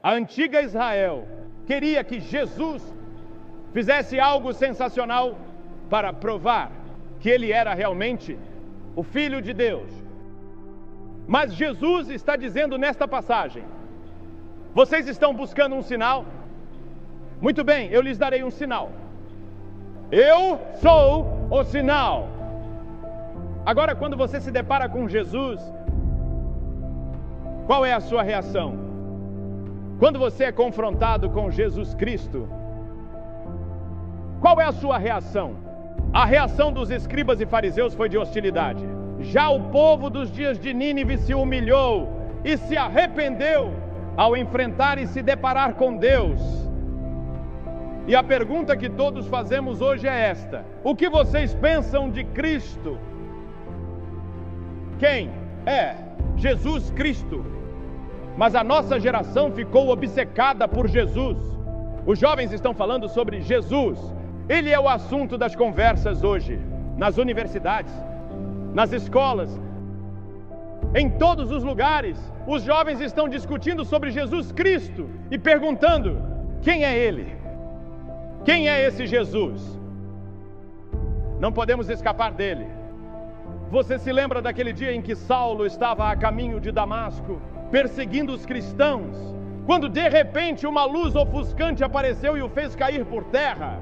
A antiga Israel queria que Jesus fizesse algo sensacional para provar que ele era realmente o Filho de Deus. Mas Jesus está dizendo nesta passagem: vocês estão buscando um sinal? Muito bem, eu lhes darei um sinal. Eu sou o sinal. Agora, quando você se depara com Jesus, qual é a sua reação? Quando você é confrontado com Jesus Cristo, qual é a sua reação? A reação dos escribas e fariseus foi de hostilidade. Já o povo dos dias de Nínive se humilhou e se arrependeu ao enfrentar e se deparar com Deus. E a pergunta que todos fazemos hoje é esta: o que vocês pensam de Cristo? Quem é Jesus Cristo? Mas a nossa geração ficou obcecada por Jesus. Os jovens estão falando sobre Jesus. Ele é o assunto das conversas hoje, nas universidades, nas escolas, em todos os lugares. Os jovens estão discutindo sobre Jesus Cristo e perguntando: quem é Ele? Quem é esse Jesus? Não podemos escapar dele. Você se lembra daquele dia em que Saulo estava a caminho de Damasco, perseguindo os cristãos, quando de repente uma luz ofuscante apareceu e o fez cair por terra?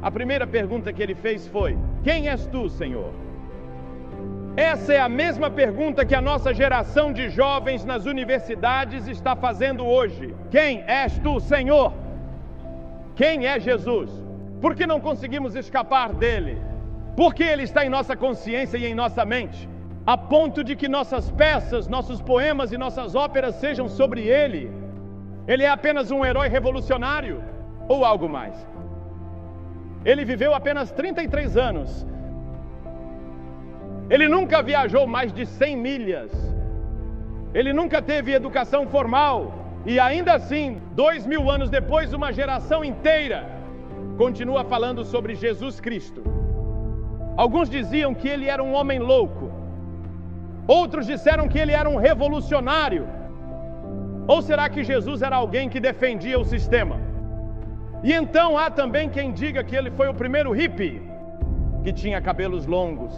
A primeira pergunta que ele fez foi: quem és tu, Senhor? Essa é a mesma pergunta que a nossa geração de jovens nas universidades está fazendo hoje. Quem és tu, Senhor? Quem é Jesus? Por que não conseguimos escapar dele? Porque ele está em nossa consciência e em nossa mente, a ponto de que nossas peças, nossos poemas e nossas óperas sejam sobre ele. Ele é apenas um herói revolucionário ou algo mais? Ele viveu apenas 33 anos. Ele nunca viajou mais de 100 milhas. Ele nunca teve educação formal. E ainda assim, 2000 anos depois, uma geração inteira continua falando sobre Jesus Cristo. Alguns diziam que ele era um homem louco. Outros disseram que ele era um revolucionário. Ou será que Jesus era alguém que defendia o sistema? E então há também quem diga que ele foi o primeiro hippie, que tinha cabelos longos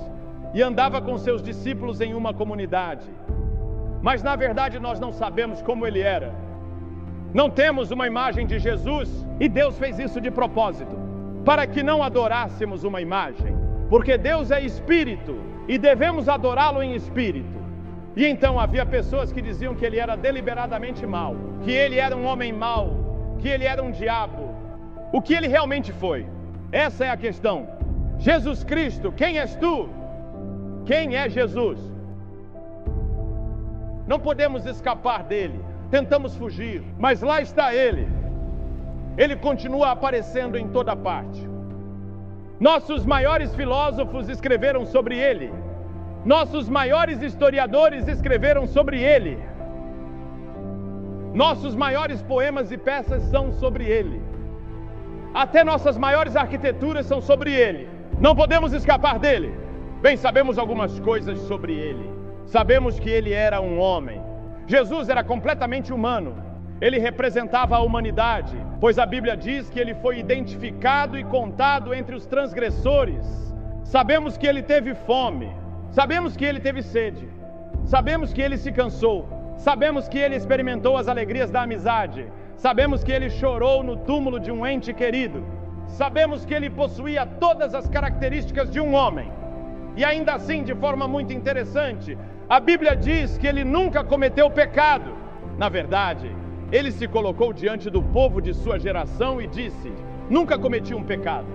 e andava com seus discípulos em uma comunidade. Mas na verdade nós não sabemos como ele era. Não temos uma imagem de Jesus, e Deus fez isso de propósito, para que não adorássemos uma imagem, porque Deus é espírito e devemos adorá-lo em espírito. E então havia pessoas que diziam que ele era deliberadamente mau, que ele era um homem mau, que ele era um diabo. O que ele realmente foi? Essa é a questão. Jesus Cristo, quem és tu? Quem é Jesus? Não podemos escapar dele. Tentamos fugir, mas lá está ele. Ele continua aparecendo em toda parte. Nossos maiores filósofos escreveram sobre ele. Nossos maiores historiadores escreveram sobre ele. Nossos maiores poemas e peças são sobre ele. Até nossas maiores arquiteturas são sobre ele. Não podemos escapar dele. Bem, sabemos algumas coisas sobre ele. Sabemos que ele era um homem. Jesus era completamente humano. Ele representava a humanidade, pois a Bíblia diz que ele foi identificado e contado entre os transgressores. Sabemos que ele teve fome. Sabemos que ele teve sede. Sabemos que ele se cansou. Sabemos que ele experimentou as alegrias da amizade. Sabemos que ele chorou no túmulo de um ente querido. Sabemos que ele possuía todas as características de um homem. E ainda assim, de forma muito interessante, a Bíblia diz que ele nunca cometeu pecado. Na verdade, ele se colocou diante do povo de sua geração e disse: nunca cometi um pecado.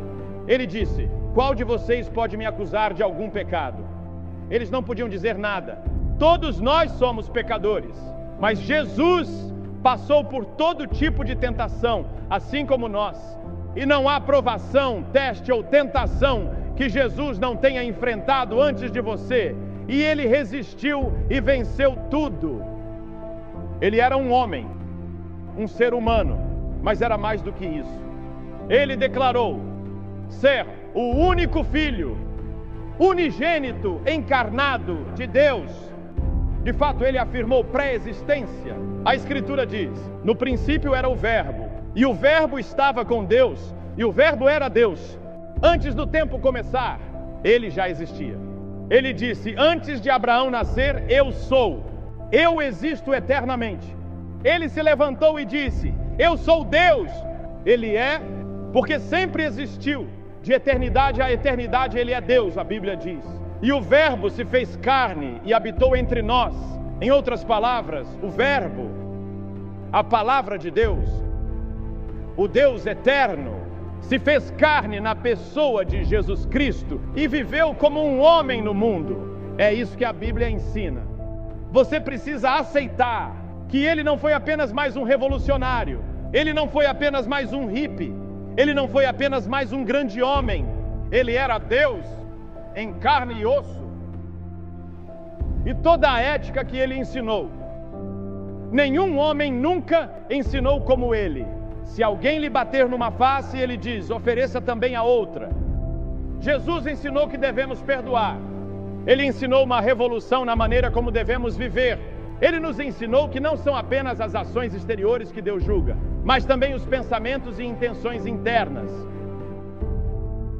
Ele disse: qual de vocês pode me acusar de algum pecado? Eles não podiam dizer nada. Todos nós somos pecadores. Mas Jesus passou por todo tipo de tentação, assim como nós. E não há provação, teste ou tentação que Jesus não tenha enfrentado antes de você. E ele resistiu e venceu tudo. Ele era um homem, um ser humano, mas era mais do que isso. Ele declarou ser o único filho, unigênito, encarnado de Deus. De fato, ele afirmou pré-existência. A Escritura diz: no princípio era o Verbo, e o Verbo estava com Deus, e o Verbo era Deus. Antes do tempo começar, ele já existia. Ele disse: antes de Abraão nascer, eu sou. Eu existo eternamente. Ele se levantou e disse: eu sou Deus. Ele é, porque sempre existiu. De eternidade a eternidade ele é Deus, a Bíblia diz. E o Verbo se fez carne e habitou entre nós. Em outras palavras, o Verbo, a palavra de Deus, o Deus eterno, se fez carne na pessoa de Jesus Cristo e viveu como um homem no mundo. É isso que a Bíblia ensina. Você precisa aceitar que ele não foi apenas mais um revolucionário, ele não foi apenas mais um hippie, ele não foi apenas mais um grande homem. Ele era Deus em carne e osso. E toda a ética que ele ensinou, nenhum homem nunca ensinou como ele. Se alguém lhe bater numa face, ele diz: ofereça também a outra. Jesus ensinou que devemos perdoar. Ele ensinou uma revolução na maneira como devemos viver. Ele nos ensinou que não são apenas as ações exteriores que Deus julga, mas também os pensamentos e intenções internas.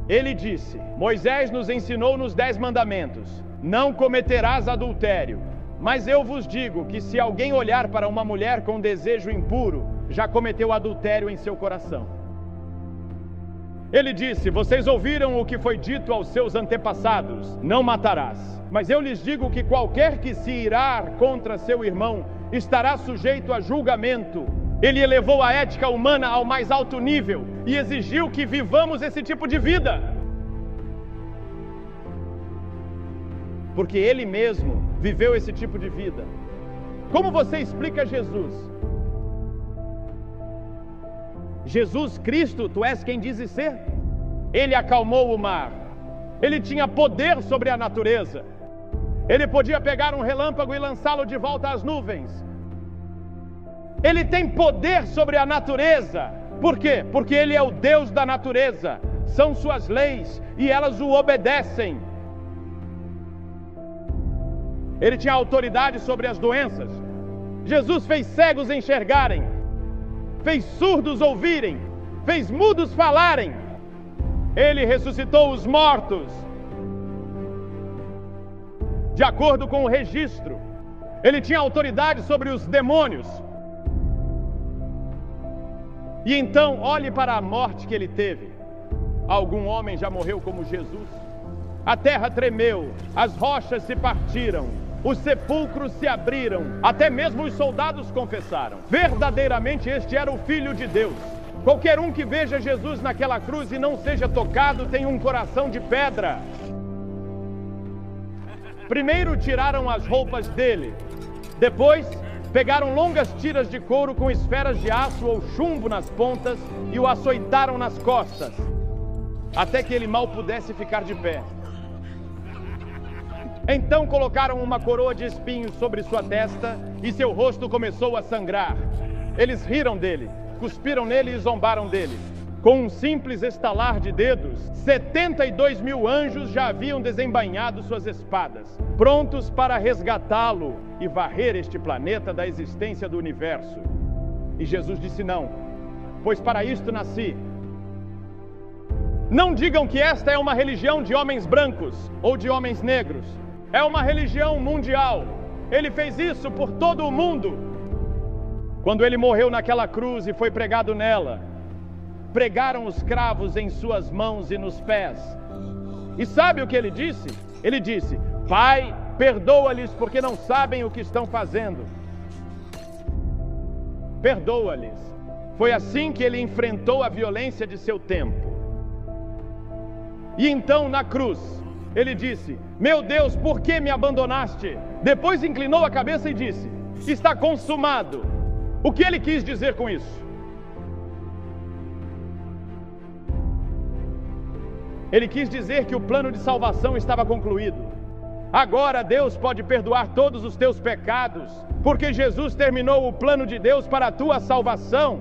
Ele disse: Moisés nos ensinou nos 10 mandamentos: não cometerás adultério. Mas eu vos digo que se alguém olhar para uma mulher com desejo impuro, já cometeu adultério em seu coração. Ele disse: vocês ouviram o que foi dito aos seus antepassados: não matarás. Mas eu lhes digo que qualquer que se irar contra seu irmão estará sujeito a julgamento. Ele elevou a ética humana ao mais alto nível e exigiu que vivamos esse tipo de vida, porque ele mesmo viveu esse tipo de vida. Como você explica Jesus? Jesus Cristo, tu és quem dizes ser? Ele acalmou o mar. Ele tinha poder sobre a natureza. Ele podia pegar um relâmpago e lançá-lo de volta às nuvens. Ele tem poder sobre a natureza. Por quê? Porque ele é o Deus da natureza. São suas leis e elas o obedecem. Ele tinha autoridade sobre as doenças. Jesus fez cegos enxergarem, fez surdos ouvirem, fez mudos falarem. Ele ressuscitou os mortos. De acordo com o registro, ele tinha autoridade sobre os demônios. E então, olhe para a morte que ele teve. Algum homem já morreu como Jesus? A terra tremeu, as rochas se partiram, os sepulcros se abriram, até mesmo os soldados confessaram: verdadeiramente este era o Filho de Deus. Qualquer um que veja Jesus naquela cruz e não seja tocado tem um coração de pedra. Primeiro tiraram as roupas dele, depois pegaram longas tiras de couro com esferas de aço ou chumbo nas pontas e o açoitaram nas costas, até que ele mal pudesse ficar de pé. Então colocaram uma coroa de espinhos sobre sua testa e seu rosto começou a sangrar. Eles riram dele, cuspiram nele e zombaram dele. Com um simples estalar de dedos, 72 mil anjos já haviam desembainhado suas espadas, prontos para resgatá-lo e varrer este planeta da existência do universo. E Jesus disse: não, pois para isto nasci. Não digam que esta é uma religião de homens brancos ou de homens negros. É uma religião mundial. Ele fez isso por todo o mundo. Quando ele morreu naquela cruz e foi pregado nela, pregaram os cravos em suas mãos e nos pés. E sabe o que ele disse? Ele disse: Pai, perdoa-lhes porque não sabem o que estão fazendo. Perdoa-lhes. Foi assim que ele enfrentou a violência de seu tempo. E então na cruz, ele disse: meu Deus, por que me abandonaste? Depois inclinou a cabeça e disse: está consumado. O que ele quis dizer com isso? Ele quis dizer que o plano de salvação estava concluído. Agora Deus pode perdoar todos os teus pecados, porque Jesus terminou o plano de Deus para a tua salvação.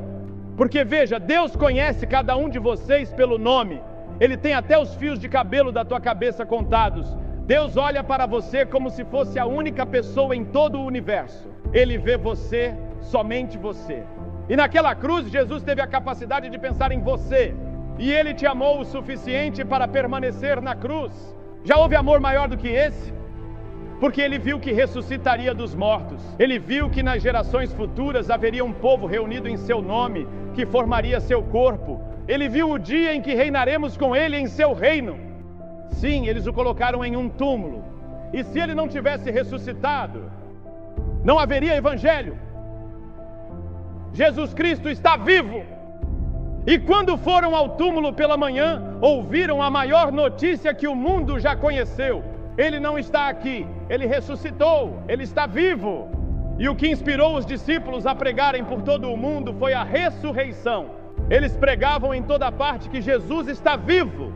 Porque veja, Deus conhece cada um de vocês pelo nome. Ele tem até os fios de cabelo da tua cabeça contados. Deus olha para você como se fosse a única pessoa em todo o universo. Ele vê você, somente você. E naquela cruz, Jesus teve a capacidade de pensar em você. E Ele te amou o suficiente para permanecer na cruz. Já houve amor maior do que esse? Porque Ele viu que ressuscitaria dos mortos. Ele viu que nas gerações futuras haveria um povo reunido em seu nome, que formaria seu corpo. Ele viu o dia em que reinaremos com Ele em seu reino. Sim, eles o colocaram em um túmulo. E se Ele não tivesse ressuscitado, não haveria evangelho. Jesus Cristo está vivo. E quando foram ao túmulo pela manhã, ouviram a maior notícia que o mundo já conheceu. Ele não está aqui, Ele ressuscitou, Ele está vivo. E o que inspirou os discípulos a pregarem por todo o mundo foi a ressurreição. Eles pregavam em toda parte que Jesus está vivo.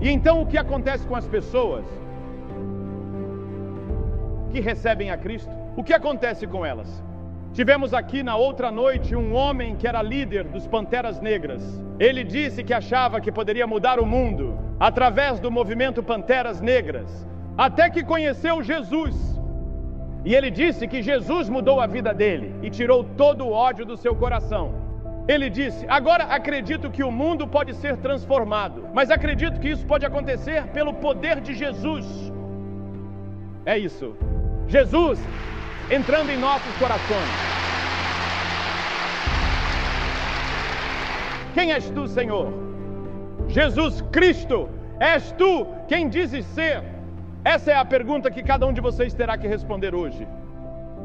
E então o que acontece com as pessoas que recebem a Cristo? O que acontece com elas? Tivemos aqui na outra noite um homem que era líder dos Panteras Negras. Ele disse que achava que poderia mudar o mundo através do movimento Panteras Negras, até que conheceu Jesus. E ele disse que Jesus mudou a vida dele e tirou todo o ódio do seu coração. Ele disse: agora acredito que o mundo pode ser transformado, mas acredito que isso pode acontecer pelo poder de Jesus. É isso. Jesus entrando em nossos corações. Quem és tu, Senhor? Jesus Cristo, és tu quem dizes ser? Essa é a pergunta que cada um de vocês terá que responder hoje.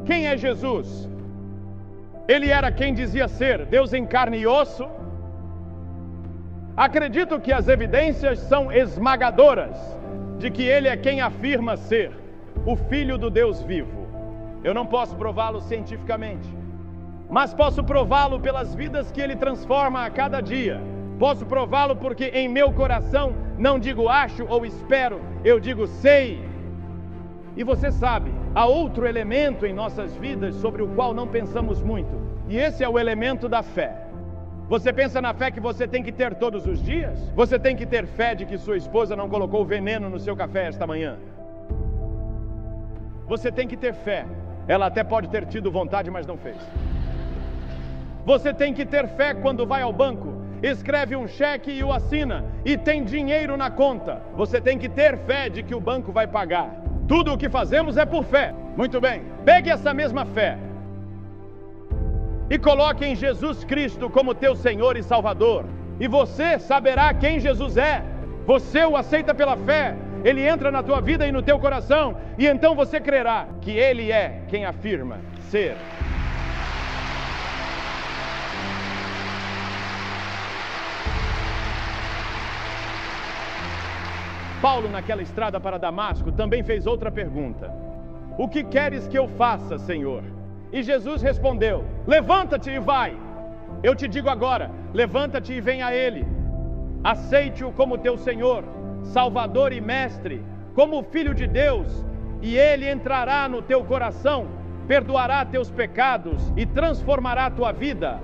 Quem é Jesus? Ele era quem dizia ser, Deus em carne e osso? Acredito que as evidências são esmagadoras de que Ele é quem afirma ser o Filho do Deus vivo. Eu não posso prová-lo cientificamente, mas posso prová-lo pelas vidas que Ele transforma a cada dia. Posso prová-lo porque em meu coração não digo acho ou espero, eu digo sei. E você sabe, há outro elemento em nossas vidas sobre o qual não pensamos muito, e esse é o elemento da fé. Você pensa na fé que você tem que ter todos os dias? Você tem que ter fé de que sua esposa não colocou veneno no seu café esta manhã. Você tem que ter fé. Ela até pode ter tido vontade, mas não fez. Você tem que ter fé quando vai ao banco, escreve um cheque e o assina, e tem dinheiro na conta. Você tem que ter fé de que o banco vai pagar. Tudo o que fazemos é por fé. Muito bem, pegue essa mesma fé e coloque em Jesus Cristo como teu Senhor e Salvador, e você saberá quem Jesus é. Você o aceita pela fé, Ele entra na tua vida e no teu coração, e então você crerá que Ele é quem afirma ser. Paulo, naquela estrada para Damasco, também fez outra pergunta: o que queres que eu faça, Senhor? E Jesus respondeu: levanta-te e vai. Eu te digo agora, levanta-te e vem a Ele. Aceite-o como teu Senhor, Salvador e Mestre, como Filho de Deus, e Ele entrará no teu coração, perdoará teus pecados e transformará a tua vida.